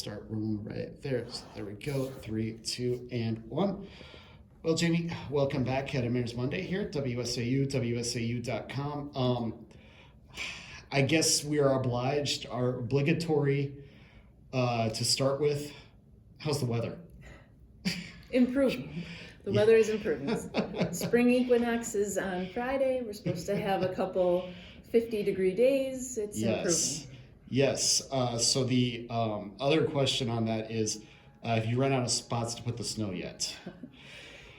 Start rolling right there. So there we go. 3, 2, and 1. Well, Jamie, welcome back at Mayor's Monday here at WSAU, WSAU.com. I guess we are obligatory to start with. How's the weather? Improving. The weather is improving. Spring equinox is on Friday. We're supposed to have a couple 50-degree days. It's improving. Yes. So the other question on that is, have you run out of spots to put the snow yet?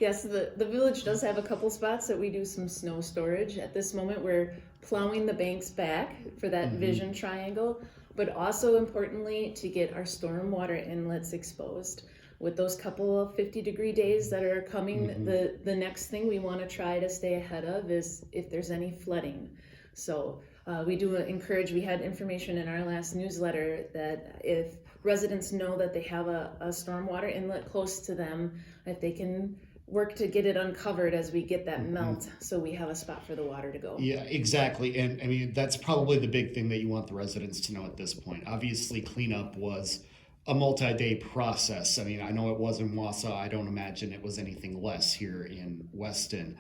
Yes, the village does have a couple spots that we do some snow storage. At this moment, we're plowing the banks back for that vision triangle, but also importantly to get our stormwater inlets exposed. With those couple of 50-degree days that are coming, the next thing we want to try to stay ahead of is if there's any flooding. So we do encourage, we had information in our last newsletter that if residents know that they have a stormwater inlet close to them, that they can work to get it uncovered as we get that melt, so we have a spot for the water to go. Yeah, exactly. And I mean, that's probably the big thing that you want the residents to know at this point. Obviously, cleanup was a multi-day process. I mean, I know it was in Wausau. I don't imagine it was anything less here in Weston.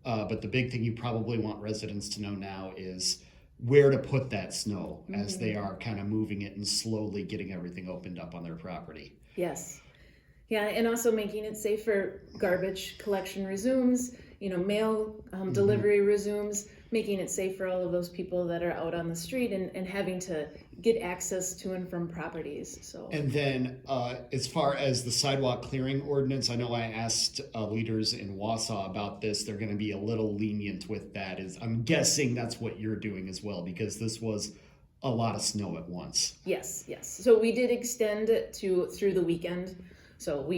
But the big thing you probably want residents to know now is where to put that snow as they are kind of moving it and slowly getting everything opened up on their property. Yes. Yeah, and also making it safe for garbage collection resumes, mail delivery resumes, making it safe for all of those people that are out on the street and having to get access to and from properties. So. And then as far as the sidewalk clearing ordinance, I know I asked leaders in Wausau about this. They're going to be a little lenient with that. I'm guessing that's what you're doing as well, because this was a lot of snow at once. Yes. So we did extend it through the weekend. So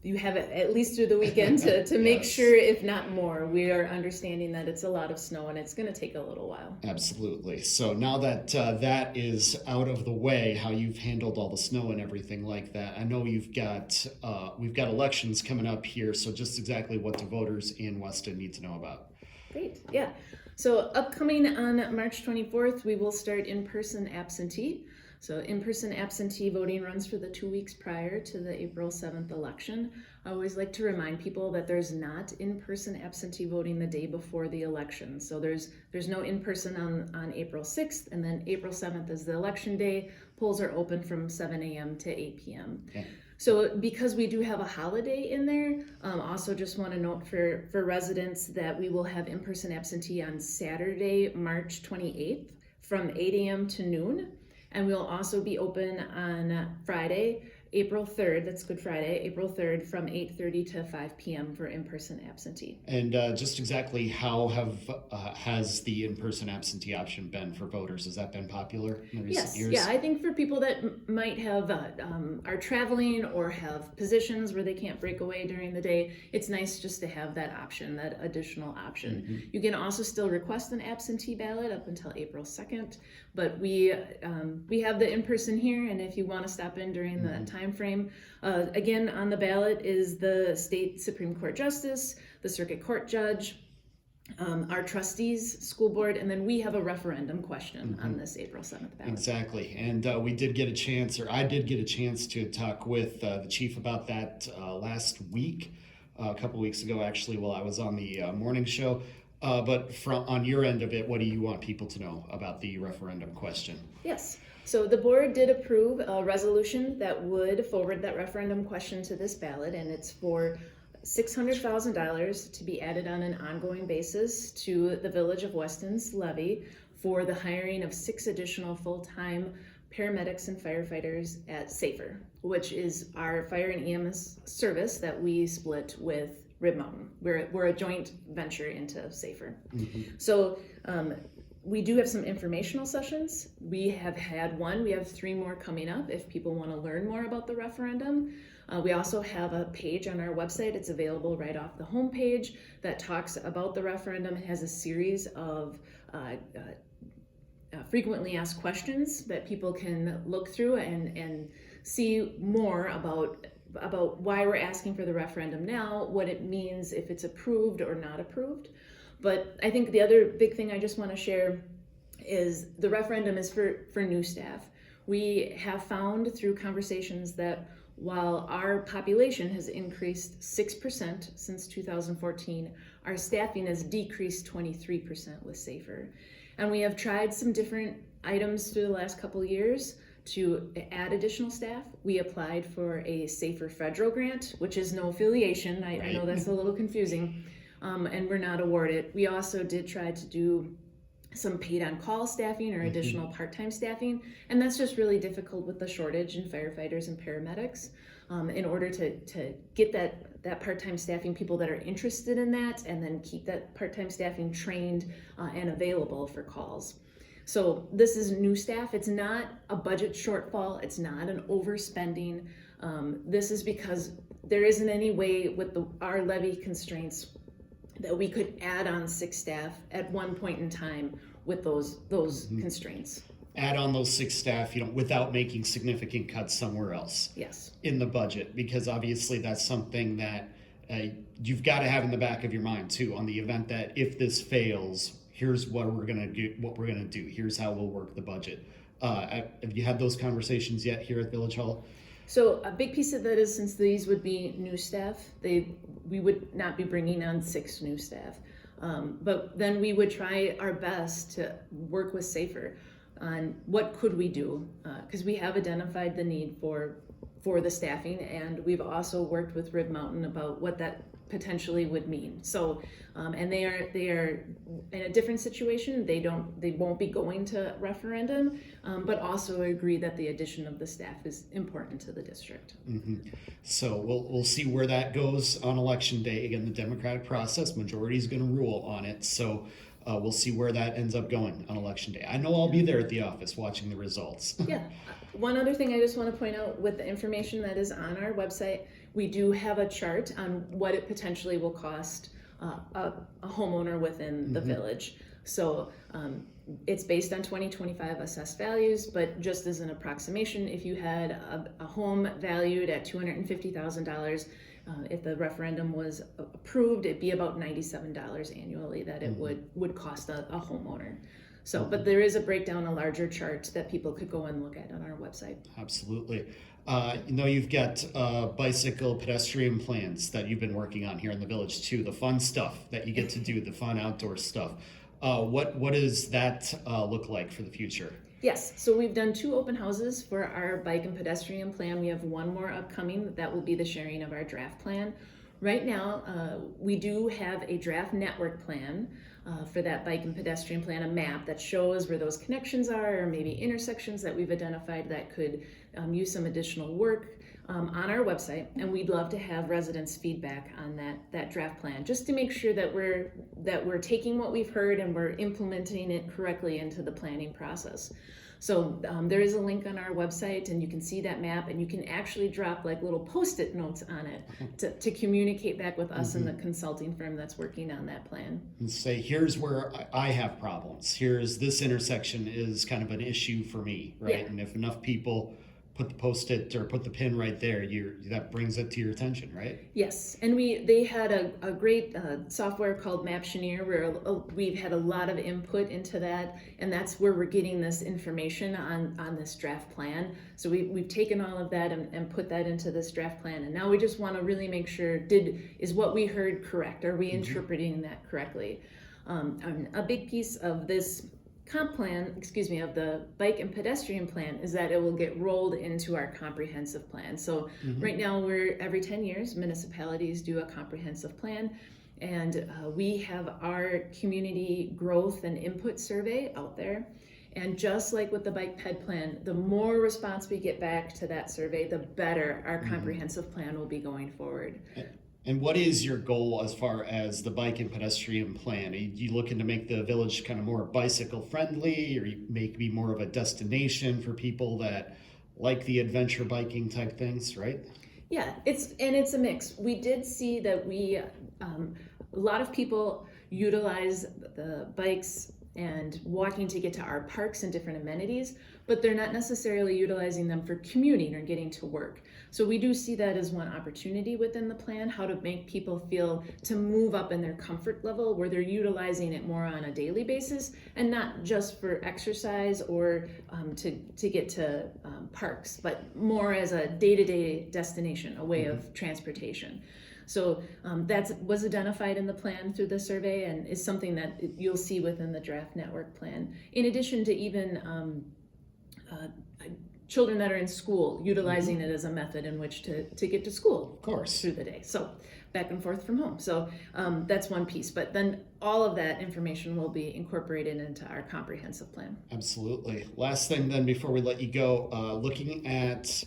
you have it at least through the weekend to make sure, if not more. We are understanding that it's a lot of snow and it's going to take a little while. Absolutely. So now that that is out of the way, how you've handled all the snow and everything like that, I know we've got elections coming up here. So just exactly what the voters in Weston need to know about. Great. Yeah. So upcoming on March 24th, we will start in-person absentee. So in-person absentee voting runs for the 2 weeks prior to the April 7th election. I always like to remind people that there's not in-person absentee voting the day before the election. So there's no in-person on April 6th, and then April 7th is the election day. Polls are open from 7 a.m. to 8 p.m. Okay. So because we do have a holiday in there, also just want to note for residents that we will have in-person absentee on Saturday, March 28th from 8 a.m. to noon. And we'll also be open on Friday, April 3rd, that's Good Friday, April 3rd from 8:30 to 5 p.m. for in-person absentee. And just exactly how has the in-person absentee option been for voters? Has that been popular in recent years? Yeah, I think for people that might have are traveling or have positions where they can't break away during the day, it's nice just to have that option, that additional option. You can also still request an absentee ballot up until April 2nd, but we have the in-person here, and if you want to stop in during the time frame, again on the ballot is the state Supreme Court Justice, the Circuit Court Judge, our trustees, school board, and then we have a referendum question on this April 7th ballot. Exactly, and I did get a chance to talk with the chief about that last week, a couple weeks ago actually, while I was on the morning show. But on your end of it, what do you want people to know about the referendum question? Yes. So the board did approve a resolution that would forward that referendum question to this ballot, and it's for $600,000 to be added on an ongoing basis to the Village of Weston's levy for the hiring of 6 additional full-time paramedics and firefighters at SAFER, which is our fire and EMS service that we split with Rib Mountain. We're a joint venture into SAFER. So we do have some informational sessions. We have had one. We have 3 more coming up if people want to learn more about the referendum. We also have a page on our website. It's available right off the homepage that talks about the referendum. It has a series of frequently asked questions that people can look through and see more about why we're asking for the referendum now, what it means if it's approved or not approved. But I think the other big thing I just want to share is the referendum is for new staff. We have found through conversations that while our population has increased 6% since 2014, our staffing has decreased 23% with SAFER. And we have tried some different items through the last couple of years to add additional staff. We applied for a SAFER federal grant, which is no affiliation. I know that's a little confusing, and we're not awarded. We also did try to do some paid on call staffing or additional part-time staffing, and that's just really difficult with the shortage in firefighters and paramedics. In order to get that part-time staffing, people that are interested in that, and then keep that part-time staffing trained and available for calls. So this is new staff. It's not a budget shortfall. It's not an overspending. This is because there isn't any way with our levy constraints that we could add on 6 staff at one point in time with those constraints. Add on those 6 staff, without making significant cuts somewhere else. Yes. In the budget, because obviously that's something that you've got to have in the back of your mind too, on the event that if this fails, here's what we're gonna do. Here's how we'll work the budget. Have you had those conversations yet here at Village Hall? So a big piece of that is, since these would be new staff, we would not be bringing on 6 new staff. But then we would try our best to work with SAFER on what could we do, because we have identified the need for the staffing, and we've also worked with Rib Mountain about what that potentially would mean. So, and they are in a different situation. They won't be going to referendum, but also agree that the addition of the staff is important to the district. So we'll see where that goes on election day. Again, the democratic process, majority is going to rule on it. So we'll see where that ends up going on election day. I know I'll be there at the office watching the results. Yeah. One other thing I just want to point out, with the information that is on our website, we do have a chart on what it potentially will cost a homeowner within the village. So it's based on 2025 assessed values, but just as an approximation, if you had a home valued at $250,000, if the referendum was approved, it'd be about $97 annually that it would cost a homeowner. So, but there is a breakdown, a larger chart that people could go and look at on our website. Absolutely. You've got bicycle pedestrian plans that you've been working on here in the village too, the fun stuff that you get to do, the fun outdoor stuff. What does that look like for the future? Yes, so we've done 2 open houses for our bike and pedestrian plan. We have 1 more upcoming. That will be the sharing of our draft plan. Right now, we do have a draft network plan for that bike and pedestrian plan, a map that shows where those connections are, or maybe intersections that we've identified that could use some additional work on our website. And we'd love to have residents' feedback on that draft plan, just to make sure that we're taking what we've heard and we're implementing it correctly into the planning process. So there is a link on our website, and you can see that map, and you can actually drop like little Post-it notes on it to communicate back with us and the consulting firm that's working on that plan. And say, here's where I have problems. Here's this intersection is kind of an issue for me, right? Yeah. And if enough people put the Post-it or put the pin right there, that brings it to your attention, right? Yes, and they had a great software called Maptioneer, where we've had a lot of input into that, and that's where we're getting this information on this draft plan. So we've taken all of that and put that into this draft plan, and now we just want to really make sure, is what we heard correct? Are we interpreting that correctly? A big piece of this comp plan, of the bike and pedestrian plan, is that it will get rolled into our comprehensive plan. So right now, every 10 years, municipalities do a comprehensive plan, and we have our community growth and input survey out there. And just like with the bike ped plan, the more response we get back to that survey, the better our comprehensive plan will be going forward. And what is your goal as far as the bike and pedestrian plan? Are you looking to make the village kind of more bicycle friendly, or you be more of a destination for people that like the adventure biking type things, right? Yeah, it's a mix. We did see that a lot of people utilize the bikes and walking to get to our parks and different amenities, but they're not necessarily utilizing them for commuting or getting to work. So we do see that as one opportunity within the plan, how to make people feel to move up in their comfort level where they're utilizing it more on a daily basis and not just for exercise or to get to parks, but more as a day-to-day destination, a way of transportation. So that was identified in the plan through the survey and is something that you'll see within the draft network plan. In addition to even children that are in school utilizing it as a method in which to get to school, of course, through the day. So back and forth from home. So that's one piece. But then all of that information will be incorporated into our comprehensive plan. Absolutely. Last thing then before we let you go, looking at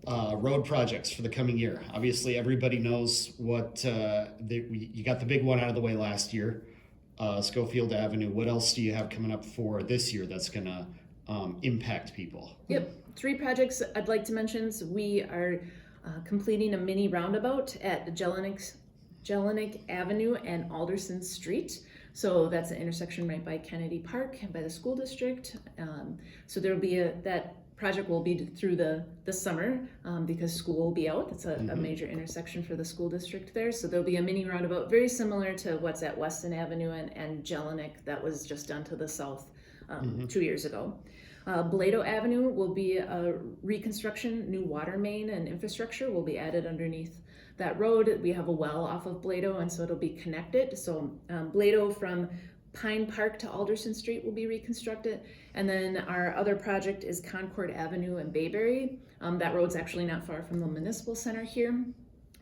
road projects for the coming year. Obviously, everybody knows what you got the big one out of the way last year, Schofield Avenue. What else do you have coming up for this year that's going to impact people? Yep, 3 projects I'd like to mention. So we are completing a mini roundabout at Jelinek Avenue and Alderson Street. So that's an intersection right by Kennedy Park and by the school district. So there will be that project will be through the summer because school will be out. It's a major intersection for the school district there. So there'll be a mini roundabout very similar to what's at Weston Avenue and Jelinek that was just done to the south 2 years ago. Blado Avenue will be a reconstruction, new water main and infrastructure will be added underneath that road. We have a well off of Blado and so it'll be connected. So Blado from Pine Park to Alderson Street will be reconstructed. And then our other project is Concord Avenue and Bayberry. That road's actually not far from the municipal center here.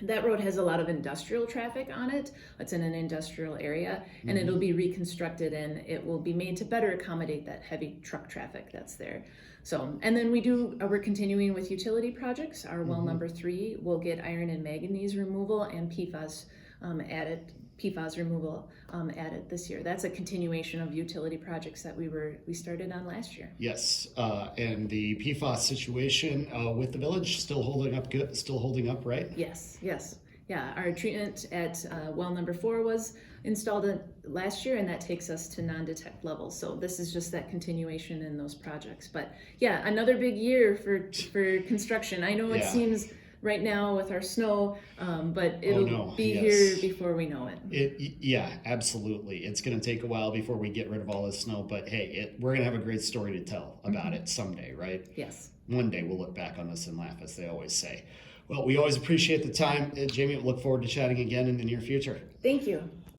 That road has a lot of industrial traffic on it. It's in an industrial area and it'll be reconstructed and it will be made to better accommodate that heavy truck traffic that's there. So, and then we're continuing with utility projects. Our well number 3 will get iron and manganese removal and PFAS removal added this year. That's a continuation of utility projects that we started on last year. Yes, and the PFAS situation with the village still holding up good, still holding up, right? Yes. Yeah, our treatment at well number 4 was installed last year and that takes us to non-detect levels. So this is just that continuation in those projects. But yeah, another big year for construction. I know it seems right now with our snow, but it'll be here before we know it. Yeah, absolutely. It's going to take a while before we get rid of all this snow, but hey, we're going to have a great story to tell about it someday, right? Yes. One day we'll look back on this and laugh, as they always say. Well, we always appreciate the time. Jami, look forward to chatting again in the near future. Thank you.